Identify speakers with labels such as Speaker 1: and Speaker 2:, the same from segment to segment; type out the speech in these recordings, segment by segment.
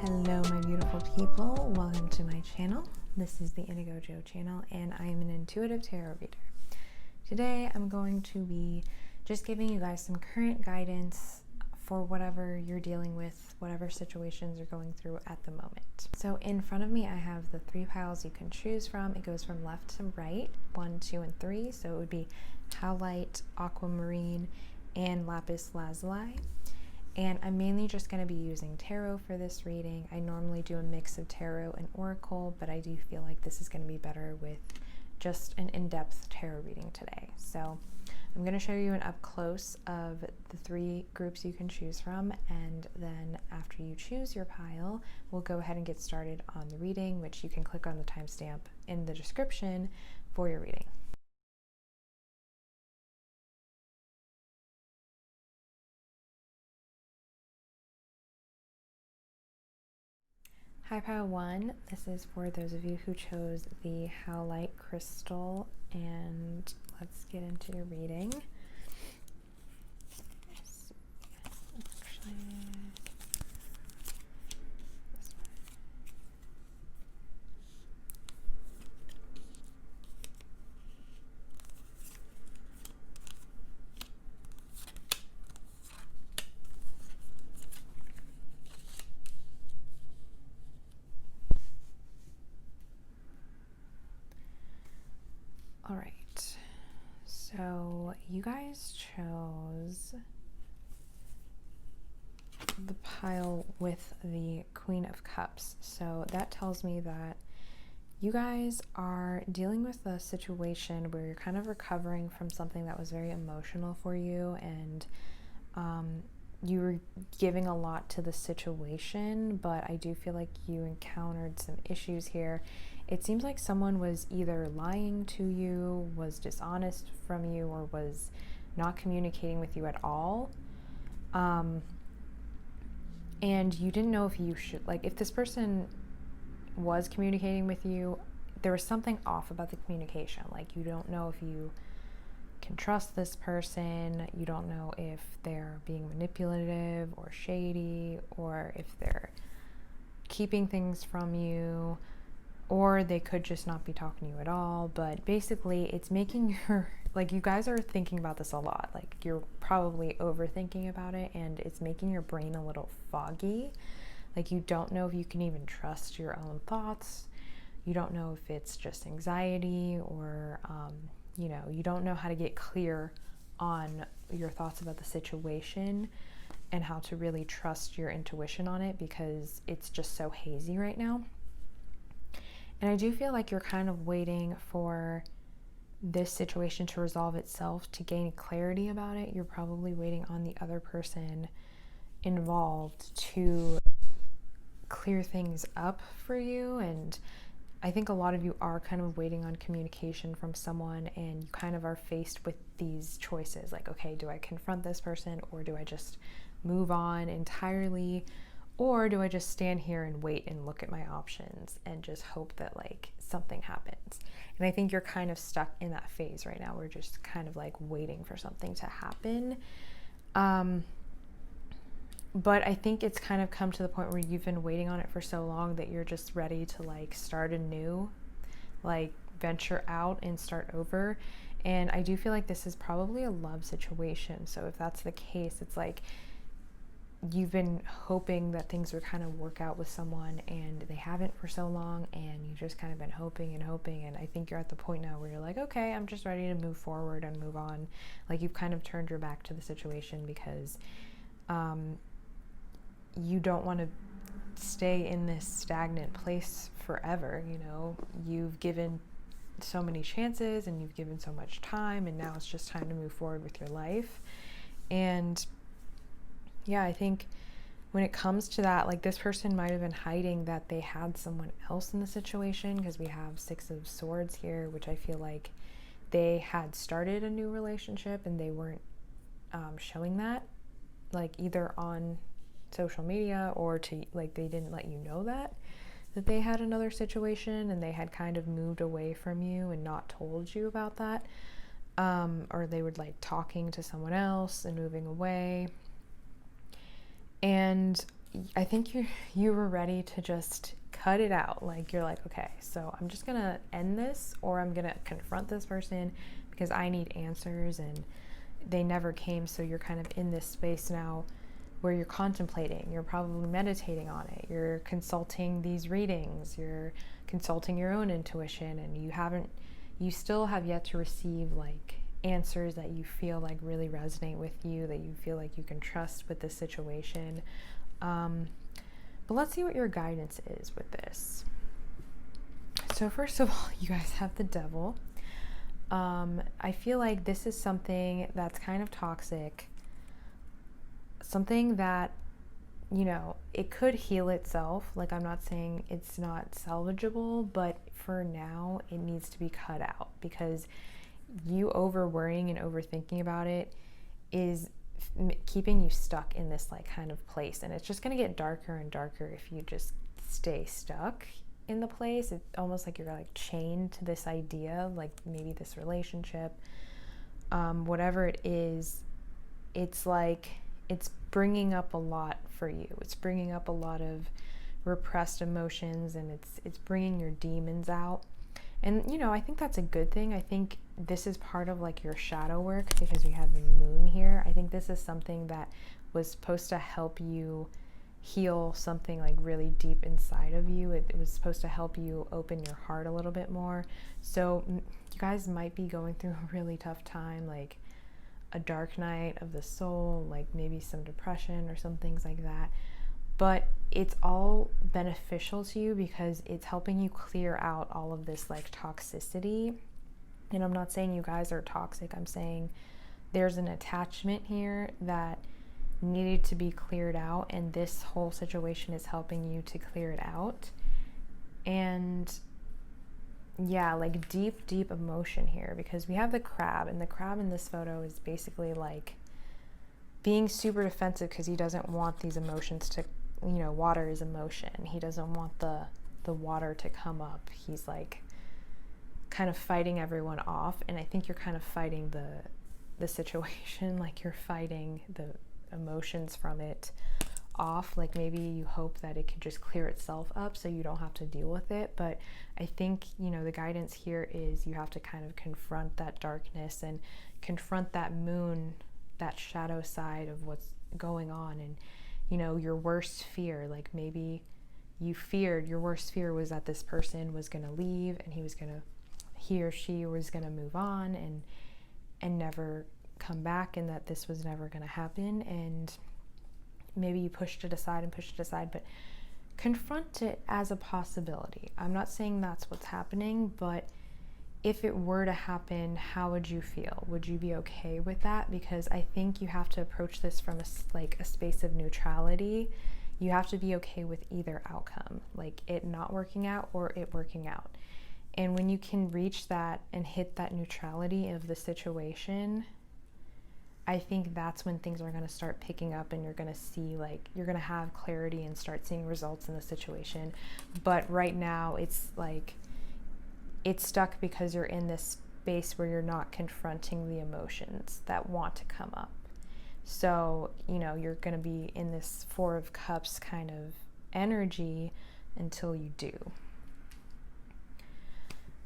Speaker 1: Hello my beautiful people, welcome to my channel. This is the Indigo Jo channel and I am an intuitive tarot reader. Today I'm going to be just giving you guys some current guidance for whatever you're dealing with, whatever situations you're going through at the moment. So in front of me I have the 3 piles you can choose from. It goes from left to right, 1, 2, and 3. So it would be Howlite, Aquamarine, and Lapis Lazuli. And I'm mainly just going to be using tarot for this reading. I normally do a mix of tarot and oracle, but I do feel like this is going to be better with just an in-depth tarot reading today. So I'm going to show you an up close of the 3 groups you can choose from, and then after you choose your pile, we'll go ahead and get started on the reading, which you can click on the timestamp in the description for your reading. Hi pile 1, this is for those of you who chose the Howlite crystal, and let's get into your reading. All right, so you guys chose the pile with the Queen of Cups. So that tells me that you guys are dealing with a situation where you're kind of recovering from something that was very emotional for you, and you were giving a lot to the situation, but I do feel like you encountered some issues here. It seems like someone was either lying to you, was dishonest from you, or was not communicating with you at all. And you didn't know if you should, like, if this person was communicating with you, there was something off about the communication. Like, you don't know if you can trust this person, you don't know if they're being manipulative or shady, or if they're keeping things from you, or they could just not be talking to you at all. But basically it's making your, like, you guys are thinking about this a lot, like you're probably overthinking about it, and it's making your brain a little foggy. Like, you don't know if you can even trust your own thoughts. You don't know if it's just anxiety, or you know, you don't know how to get clear on your thoughts about the situation and how to really trust your intuition on it, because it's just so hazy right now. And I do feel like you're kind of waiting for this situation to resolve itself to gain clarity about it. You're probably waiting on the other person involved to clear things up for you. And I think a lot of you are kind of waiting on communication from someone, and you kind of are faced with these choices. Like, okay, do I confront this person, or do I just move on entirely? Or do I just stand here and wait and look at my options and just hope that, like, something happens? And I think you're kind of stuck in that phase right now. We're just kind of like waiting for something to happen. But I think it's kind of come to the point where you've been waiting on it for so long that you're just ready to, like, start anew, like venture out and start over. And I do feel like this is probably a love situation. So if that's the case, it's like you've been hoping that things would kind of work out with someone, and they haven't for so long, and you've just kind of been hoping and hoping. And I think you're at the point now where you're like, okay, I'm just ready to move forward and move on. Like, you've kind of turned your back to the situation because you don't want to stay in this stagnant place forever. You know, you've given so many chances and you've given so much time, and now it's just time to move forward with your life. And yeah, I think when it comes to that, like, this person might have been hiding that they had someone else in the situation, because we have 6 of Swords here, which I feel like they had started a new relationship and they weren't showing that, like, either on social media or to, like, they didn't let you know that they had another situation, and they had kind of moved away from you and not told you about that, or they were, like, talking to someone else and moving away. And I think you were ready to just cut it out. Like, you're like, okay, so I'm just gonna end this, or I'm gonna confront this person because I need answers, and they never came. So you're kind of in this space now where you're contemplating, you're probably meditating on it, you're consulting these readings, you're consulting your own intuition, and you still have yet to receive like answers that you feel like really resonate with you, that you feel like you can trust with this situation. But let's see what your guidance is with this. So first of all, you guys have the devil. I feel like this is something that's kind of toxic, something that, you know, it could heal itself. Like, I'm not saying it's not salvageable, but for now it needs to be cut out, because you over worrying and overthinking about it is keeping you stuck in this like kind of place, and it's just going to get darker and darker if you just stay stuck in the place. It's almost like you're like chained to this idea, like maybe this relationship, whatever it is. It's like it's bringing up a lot for you. It's bringing up a lot of repressed emotions, and it's bringing your demons out. And, you know, I think that's a good thing. I think this is part of like your shadow work, because we have the moon here. I think this is something that was supposed to help you heal something like really deep inside of you. It was supposed to help you open your heart a little bit more. So you guys might be going through a really tough time, like a dark night of the soul, like maybe some depression or some things like that. But it's all beneficial to you because it's helping you clear out all of this like toxicity. And I'm not saying you guys are toxic. I'm saying there's an attachment here that needed to be cleared out, and this whole situation is helping you to clear it out. And yeah, like deep emotion here, because we have the crab, and the crab in this photo is basically like being super defensive because he doesn't want these emotions to, you know, water is emotion. He doesn't want the water to come up. He's like kind of fighting everyone off, and I think you're kind of fighting the situation, like you're fighting the emotions from it off. Like maybe you hope that it can just clear itself up so you don't have to deal with it. But I think, you know, the guidance here is you have to kind of confront that darkness and confront that moon, that shadow side of what's going on. And, you know, your worst fear, like maybe your worst fear was that this person was going to leave, and he or she was going to move on and never come back, and that this was never going to happen. And maybe you pushed it aside, but confront it as a possibility. I'm not saying that's what's happening, but if it were to happen, how would you feel? Would you be okay with that? Because I think you have to approach this from a space of neutrality. You have to be okay with either outcome, like it not working out or it working out. And when you can reach that and hit that neutrality of the situation, I think that's when things are going to start picking up, and you're going to see, like, you're going to have clarity and start seeing results in the situation. But right now it's like it's stuck because you're in this space where you're not confronting the emotions that want to come up. So, you know, you're going to be in this Four of Cups kind of energy until you do.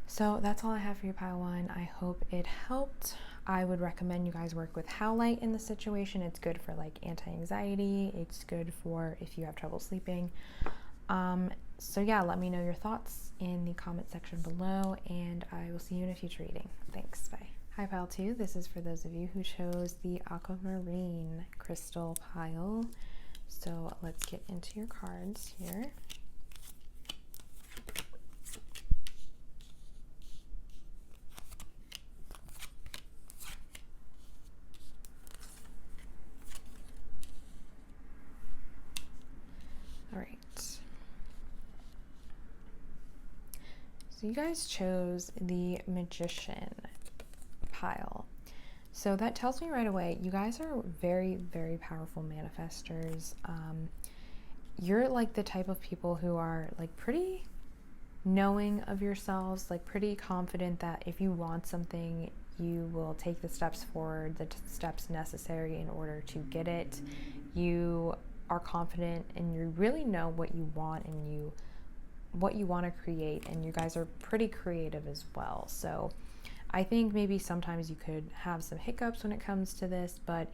Speaker 1: So that's all I have for you, Pile 1. I hope it helped. I would recommend you guys work with howlite in the situation. It's good for like anti-anxiety. It's good for if you have trouble sleeping. So yeah, let me know your thoughts in the comment section below, and I will see you in a future reading. Thanks, bye. Hi, Pile 2. This is for those of you who chose the aquamarine crystal pile. So let's get into your cards here. All right. So you guys chose the Magician pile. So that tells me right away, you guys are very, very powerful manifestors. You're like the type of people who are like pretty knowing of yourselves, like pretty confident that if you want something, you will take the steps forward, the steps necessary in order to get it. You are confident and you really know what you want and what you want to create, and you guys are pretty creative as well. So I think maybe sometimes you could have some hiccups when it comes to this, but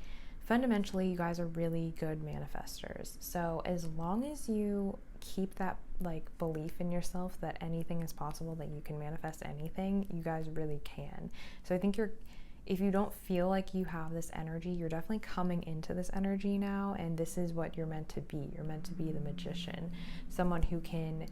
Speaker 1: fundamentally you guys are really good manifestors. So as long as you keep that like belief in yourself that anything is possible, that you can manifest anything, you guys really can. So I think if you don't feel like you have this energy, you're definitely coming into this energy now, and this is what you're meant to be. You're meant to be the magician, someone who can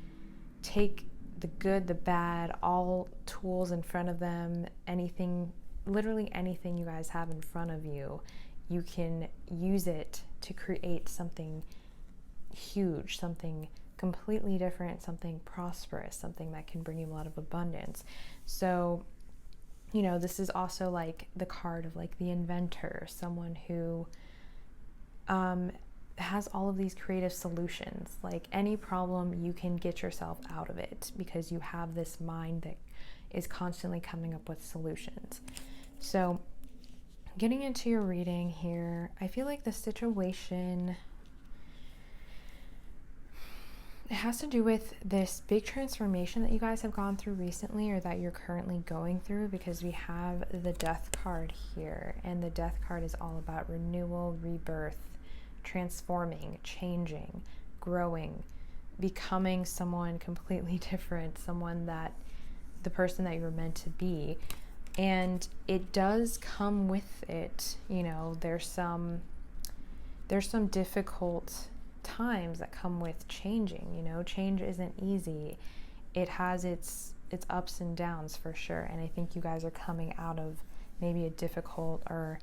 Speaker 1: take the good, the bad, all tools in front of them, anything, literally anything you guys have in front of you, you can use it to create something huge, something completely different, something prosperous, something that can bring you a lot of abundance. So, you know, this is also like the card of like the inventor, someone who has all of these creative solutions. Like any problem, you can get yourself out of it because you have this mind that is constantly coming up with solutions. So getting into your reading here, I feel like the situation, it has to do with this big transformation that you guys have gone through recently, or that you're currently going through, because we have the Death card here, and the Death card is all about renewal, rebirth, transforming, changing, growing, becoming someone completely different, someone that the person that you're meant to be. And it does come with it, you know, there's some difficult times that come with changing. You know, change isn't easy. It has its ups and downs for sure. And I think you guys are coming out of maybe a difficult or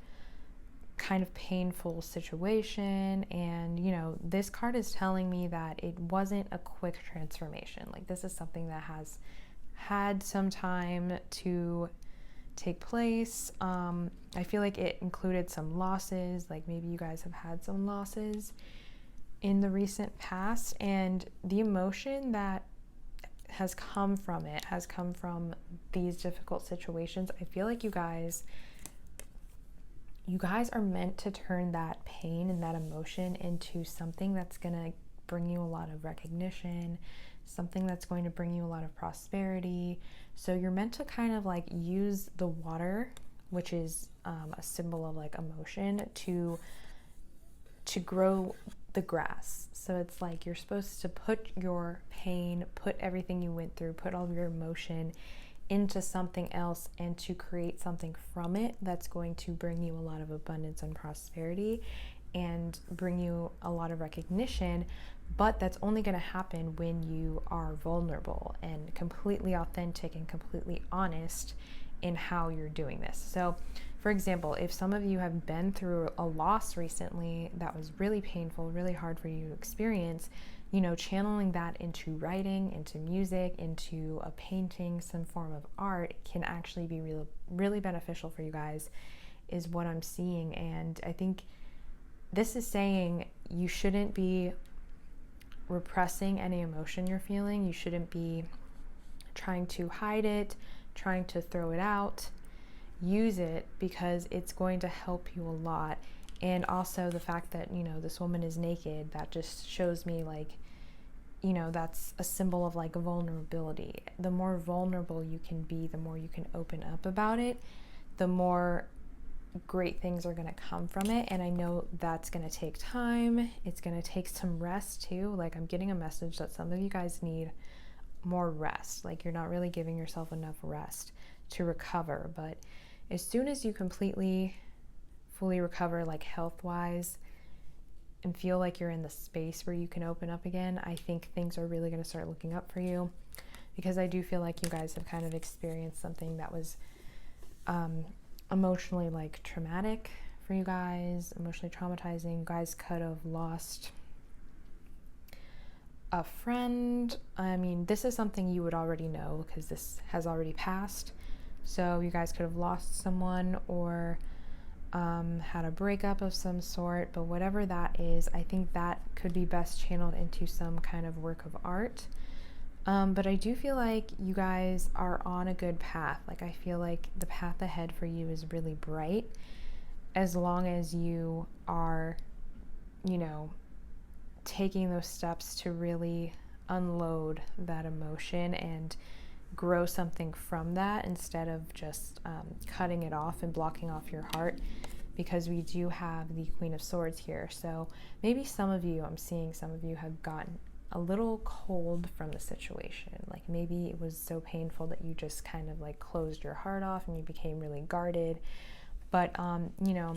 Speaker 1: kind of painful situation, and you know, this card is telling me that it wasn't a quick transformation. Like, this is something that has had some time to take place. I feel like it included some losses, like maybe you guys have had some losses in the recent past, and the emotion that has come from it has come from these difficult situations. I feel like you guys are meant to turn that pain and that emotion into something that's going to bring you a lot of recognition, something that's going to bring you a lot of prosperity. So you're meant to kind of like use the water, which is a symbol of like emotion, to grow the grass. So it's like you're supposed to put your pain, put everything you went through, put all of your emotion into something else, and to create something from it that's going to bring you a lot of abundance and prosperity and bring you a lot of recognition. But that's only going to happen when you are vulnerable and completely authentic and completely honest in how you're doing this. So for example, if some of you have been through a loss recently that was really painful, really hard for you to experience, you know, channeling that into writing, into music, into a painting, some form of art can actually be really beneficial for you guys, is what I'm seeing. And I think this is saying you shouldn't be repressing any emotion you're feeling. You shouldn't be trying to hide it, trying to throw it out. Use it, because it's going to help you a lot. And also the fact that, you know, this woman is naked, that just shows me like, you know, that's a symbol of like vulnerability. The more vulnerable you can be, the more you can open up about it, the more great things are going to come from it. And I know that's going to take time. It's going to take some rest too. Like, I'm getting a message that some of you guys need more rest. Like, you're not really giving yourself enough rest to recover. But as soon as you completely, fully recover, like health-wise, and feel like you're in the space where you can open up again, I think things are really going to start looking up for you. Because I do feel like you guys have kind of experienced something that was emotionally like traumatic for you guys, emotionally traumatizing. You guys could have lost a friend. I mean, this is something you would already know because this has already passed. So you guys could have lost someone, or had a breakup of some sort. But whatever that is, I think that could be best channeled into some kind of work of art. But I do feel like you guys are on a good path. Like, I feel like the path ahead for you is really bright, as long as you are, you know, taking those steps to really unload that emotion and grow something from that, instead of just cutting it off and blocking off your heart, because we do have the Queen of Swords here. So maybe some of you, I'm seeing some of you have gotten a little cold from the situation. Like maybe it was so painful that you just kind of like closed your heart off and you became really guarded. But you know,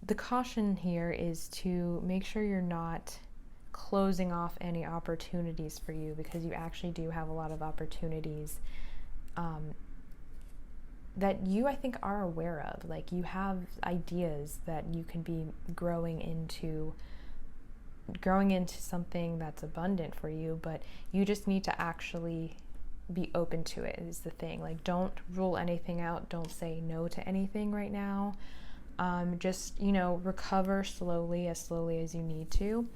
Speaker 1: the caution here is to make sure you're not closing off any opportunities for you, because you actually do have a lot of opportunities that you, I think, are aware of. Like you have ideas that you can be growing into something that's abundant for you, but you just need to actually be open to it, is the thing. Like don't rule anything out, don't say no to anything right now. Just, you know, recover slowly as you need to,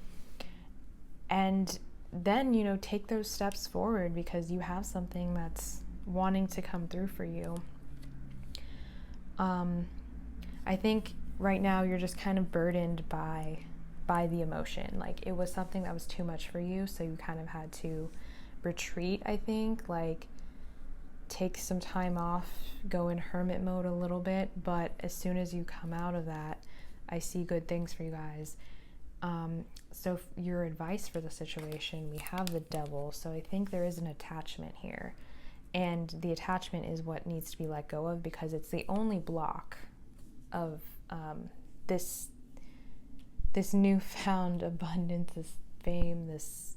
Speaker 1: and then, you know, take those steps forward, because you have something that's wanting to come through for you. I think right now you're just kind of burdened by the emotion. Like it was something that was too much for you, so you kind of had to retreat, I think, like take some time off, go in hermit mode a little bit. But as soon as you come out of that, I see good things for you guys. So your advice for the situation, we have the Devil. So I think there is an attachment here, and the attachment is what needs to be let go of, because it's the only block of this newfound abundance, this fame, this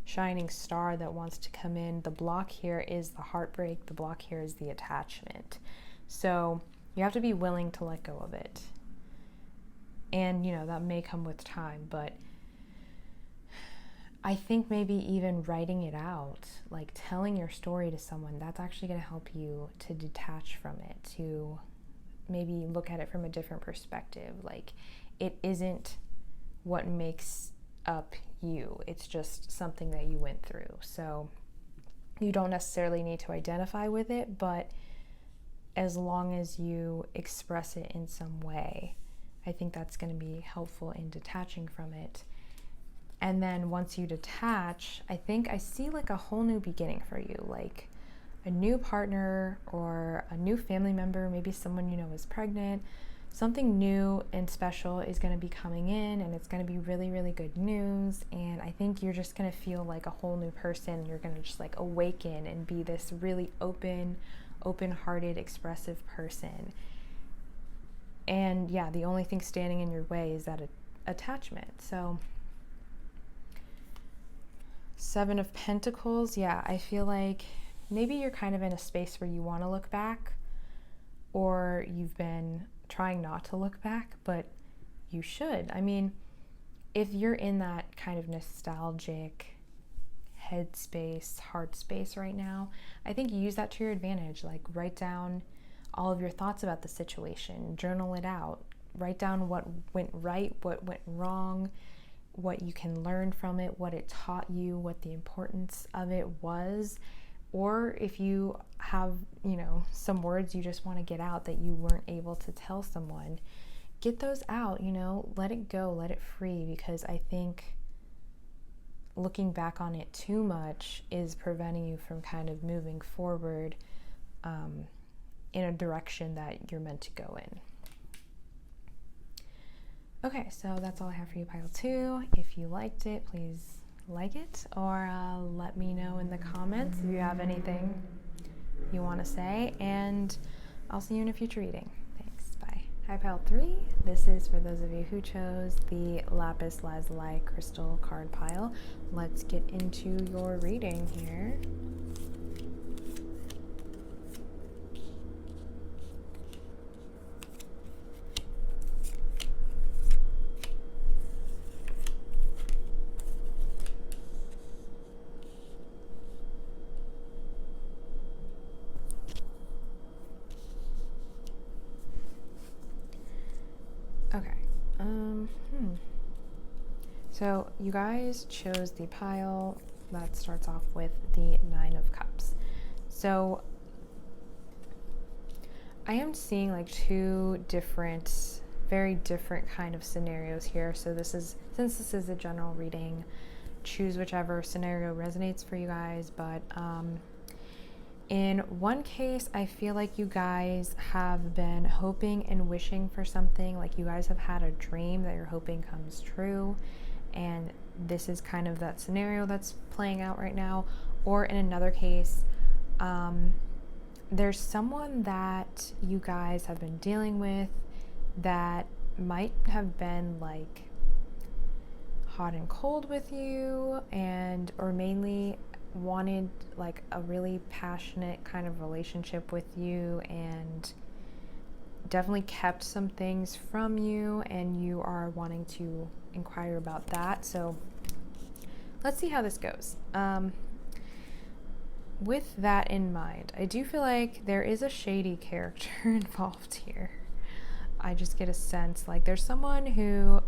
Speaker 1: shining star that wants to come in. The block here is the heartbreak. The block here is the attachment. So you have to be willing to let go of it. And, you know, that may come with time, but I think maybe even writing it out, like telling your story to someone, that's actually going to help you to detach from it, to maybe look at it from a different perspective. Like it isn't what makes up you, it's just something that you went through. So you don't necessarily need to identify with it, but as long as you express it in some way, I think that's going to be helpful in detaching from it. And then once you detach, I think I see like a whole new beginning for you, like a new partner or a new family member, maybe someone you know is pregnant. Something new and special is going to be coming in, and it's going to be really, really good news. And I think you're just going to feel like a whole new person. You're going to just like awaken and be this really open-hearted, expressive person. And yeah, the only thing standing in your way is that attachment. So Seven of Pentacles, yeah, I feel like maybe you're kind of in a space where you want to look back, or you've been trying not to look back, but you should. I mean, if you're in that kind of nostalgic headspace, heart space right now, I think you use that to your advantage. Like write down all of your thoughts about the situation, journal it out, write down what went right, what went wrong, what you can learn from it, what it taught you, what the importance of it was. Or if you have, you know, some words you just want to get out that you weren't able to tell someone, get those out, you know, let it go, let it free, because I think looking back on it too much is preventing you from kind of moving forward in a direction that you're meant to go in. Okay, so that's all I have for you, pile 2. If you liked it, please like it, or let me know in the comments if you have anything you want to say, and I'll see you in a future reading. Thanks, bye. Hi, pile 3. This is for those of you who chose the Lapis Lazuli crystal card pile. Let's get into your reading here. Okay, so you guys chose the pile that starts off with the 9 of Cups. So I am seeing like 2 different very different kind of scenarios here. So since this is a general reading, choose whichever scenario resonates for you guys. But in one case, I feel like you guys have been hoping and wishing for something, like you guys have had a dream that you're hoping comes true, and this is kind of that scenario that's playing out right now. Or in another case, there's someone that you guys have been dealing with that might have been like hot and cold with you, and or mainly wanted like a really passionate kind of relationship with you, and definitely kept some things from you, and you are wanting to inquire about that. So let's see how this goes. With that in mind, I do feel like there is a shady character involved here. I just get a sense like there's someone who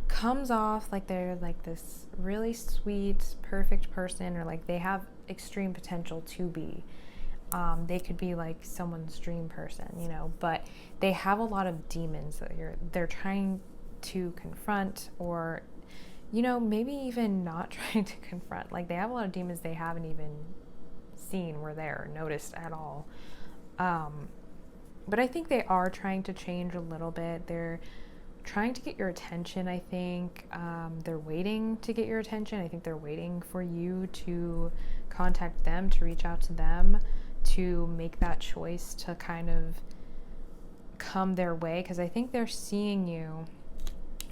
Speaker 1: comes off like they're like this really sweet, perfect person, or like they have extreme potential to be. They could be like someone's dream person, you know, but they have a lot of demons that they're trying to confront, or, you know, maybe even not trying to confront. Like they have a lot of demons they haven't even seen were there, noticed at all. But I think they are trying to change a little bit. They're trying to get your attention, I think. They're waiting to get your attention. I think they're waiting for you to contact them, to reach out to them, to make that choice to kind of come their way. Because I think they're seeing you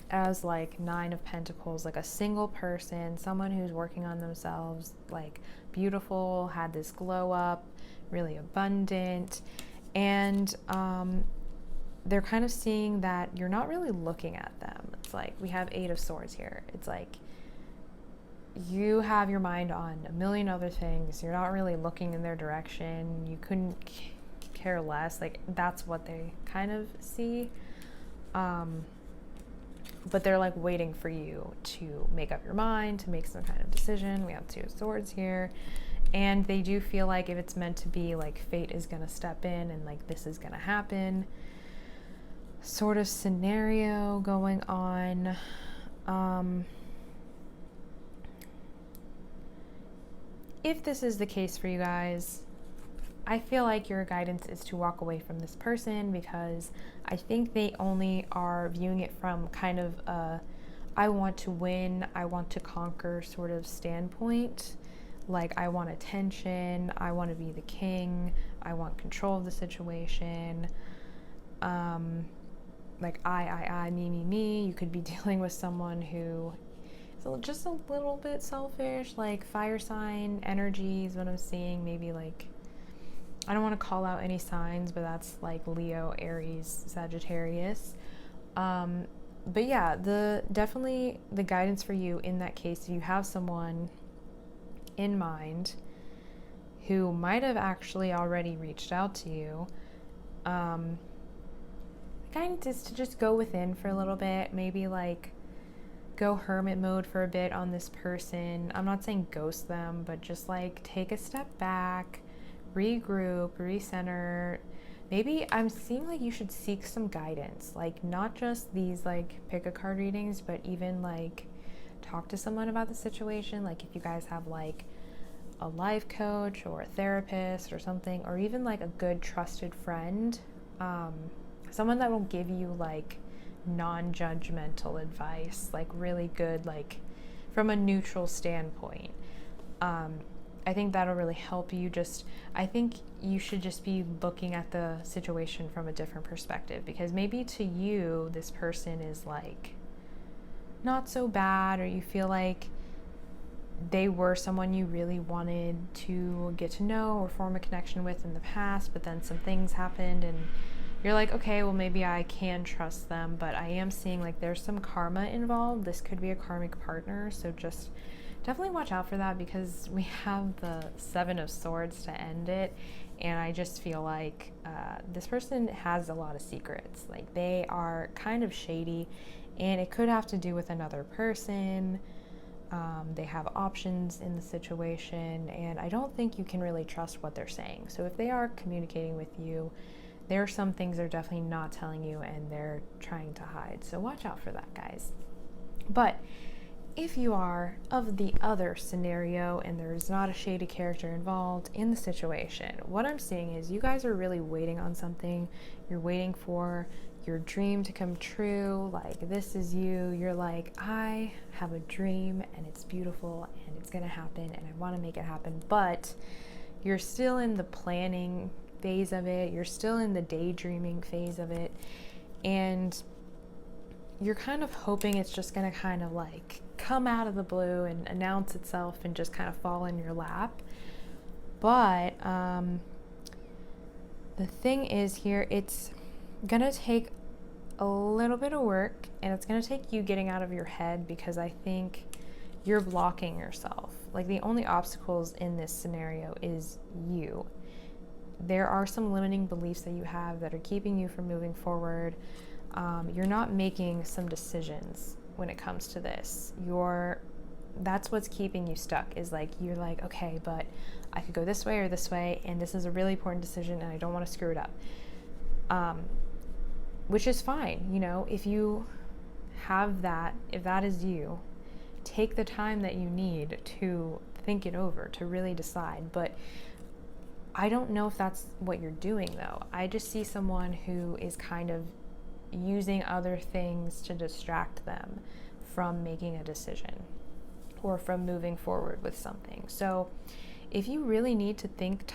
Speaker 1: as like Nine of Pentacles, like a single person, someone who's working on themselves, like beautiful, had this glow up, really abundant. And they're kind of seeing that you're not really looking at them. It's like we have Eight of Swords here. It's like you have your mind on a million other things. You're not really looking in their direction. You couldn't care less. Like that's what they kind of see. But they're like waiting for you to make up your mind, to make some kind of decision. We have Two of Swords here. And they do feel like if it's meant to be, like fate is going to step in and like this is going to happen sort of scenario going on. If this is the case for you guys, I feel like your guidance is to walk away from this person, because I think they only are viewing it from kind of a I want to win, I want to conquer sort of standpoint. Like I want attention, I want to be the king, I want control of the situation. Like I, me. You could be dealing with someone who is just a little bit selfish, like fire sign energy is what I'm seeing. Maybe like, I don't want to call out any signs, but that's like Leo, Aries, Sagittarius. But yeah, definitely the guidance for you in that case, if you have someone in mind who might have actually already reached out to you, guidance is to just go within for a little bit, maybe like go hermit mode for a bit on this person. I'm not saying ghost them, but just like take a step back, regroup, recenter. Maybe I'm seeing like you should seek some guidance, like not just these like pick a card readings, but even like talk to someone about the situation. Like if you guys have like a life coach or a therapist or something, or even like a good trusted friend, someone that will give you like non-judgmental advice, like really good, like from a neutral standpoint. I think that'll really help you. I think you should just be looking at the situation from a different perspective, because maybe to you, this person is like not so bad, or you feel like they were someone you really wanted to get to know or form a connection with in the past, but then some things happened and you're like, okay, well maybe I can trust them. But I am seeing like there's some karma involved. This could be a karmic partner, so just definitely watch out for that, because we have the Seven of Swords to end it, and I just feel like this person has a lot of secrets. Like they are kind of shady, and it could have to do with another person. They have options in the situation, and I don't think you can really trust what they're saying. So if they are communicating with you, there are some things they're definitely not telling you and they're trying to hide. So watch out for that, guys. But if you are of the other scenario and there's not a shady character involved in the situation, what I'm seeing is you guys are really waiting on something. You're waiting for your dream to come true. Like, this is you. You're like, I have a dream and it's beautiful and it's going to happen and I want to make it happen. But you're still in the planning phase of it. You're still in the daydreaming phase of it. And you're kind of hoping it's just going to kind of like come out of the blue and announce itself and just kind of fall in your lap. But the thing is here, it's going to take a little bit of work, and it's going to take you getting out of your head, because I think you're blocking yourself. Like, the only obstacles in this scenario is you. There are some limiting beliefs that you have that are keeping you from moving forward. You're not making some decisions when it comes to this. That's what's keeping you stuck, is like, you're like, okay, but I could go this way or this way, and this is a really important decision and I don't want to screw it up. Which is fine. You know, if you have that, if that is you, take the time that you need to think it over, to really decide. But I don't know if that's what you're doing, though. I just see someone who is kind of using other things to distract them from making a decision or from moving forward with something. So if you really need to think,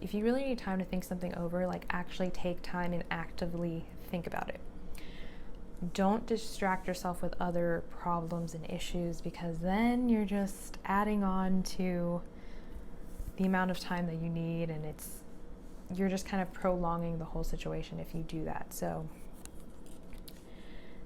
Speaker 1: if you really need time to think something over, like, actually take time and actively think about it. Don't distract yourself with other problems and issues, because then you're just adding on to the amount of time that you need, and you're just kind of prolonging the whole situation if you do that. So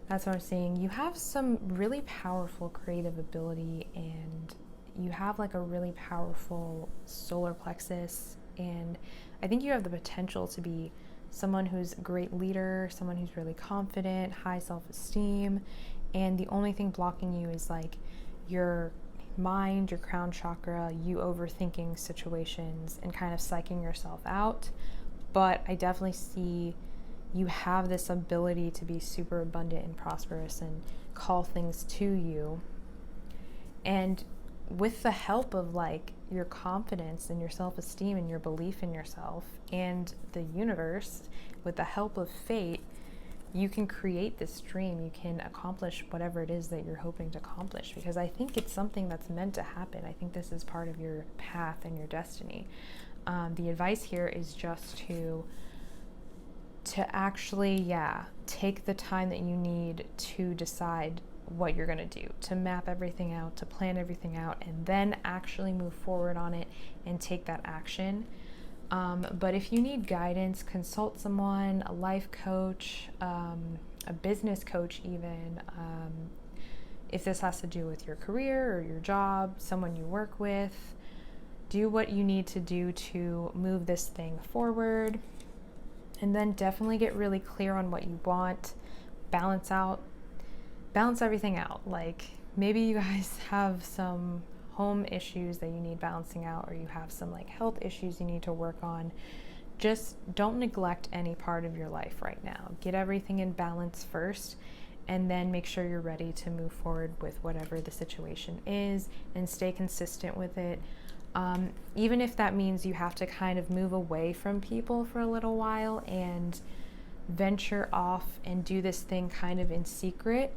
Speaker 1: that's what I'm seeing. You have some really powerful creative ability, and you have like a really powerful solar plexus, and I think you have the potential to be someone who's a great leader, someone who's really confident, high self-esteem, and the only thing blocking you is like your mind, your crown chakra, you overthinking situations and kind of psyching yourself out. But I definitely see you have this ability to be super abundant and prosperous and call things to you. And with the help of like your confidence and your self-esteem and your belief in yourself and the universe, with the help of fate, you can create this dream. You can accomplish whatever it is that you're hoping to accomplish, because I think it's something that's meant to happen. I think this is part of your path and your destiny. The advice here is just to actually, take the time that you need to decide what you're going to do, to map everything out, to plan everything out, and then actually move forward on it and take that action. But if you need guidance, consult someone, a life coach, a business coach even. If this has to do with your career or your job, someone you work with, do what you need to do to move this thing forward. And then definitely get really clear on what you want. Balance everything out. Like, maybe you guys have some home issues that you need balancing out, or you have some like health issues you need to work on. Just don't neglect any part of your life right now. Get everything in balance first, and then make sure you're ready to move forward with whatever the situation is, and stay consistent with it. Even if that means you have to kind of move away from people for a little while and venture off and do this thing kind of in secret,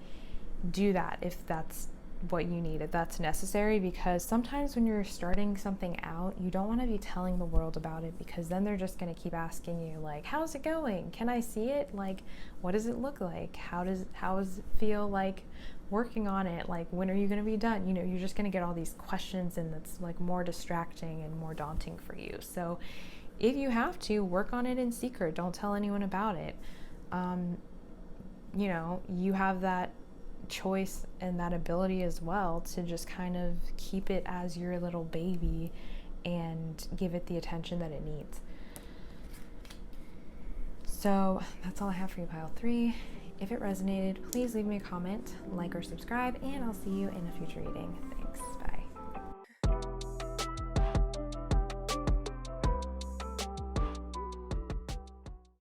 Speaker 1: do that if that's what you need, if that's necessary, because sometimes when you're starting something out, you don't want to be telling the world about it, because then they're just going to keep asking you like, how's it going? Can I see it? Like, what does it look like? How does it feel like working on it? Like, when are you going to be done? You know, you're just going to get all these questions, and that's like more distracting and more daunting for you. So if you have to, work on it in secret. Don't tell anyone about it. You have that choice and that ability as well to just kind of keep it as your little baby and give it the attention that it needs. So that's all I have for you, pile 3. If it resonated, please leave me a comment, like or subscribe, and I'll see you in a future reading. Thanks.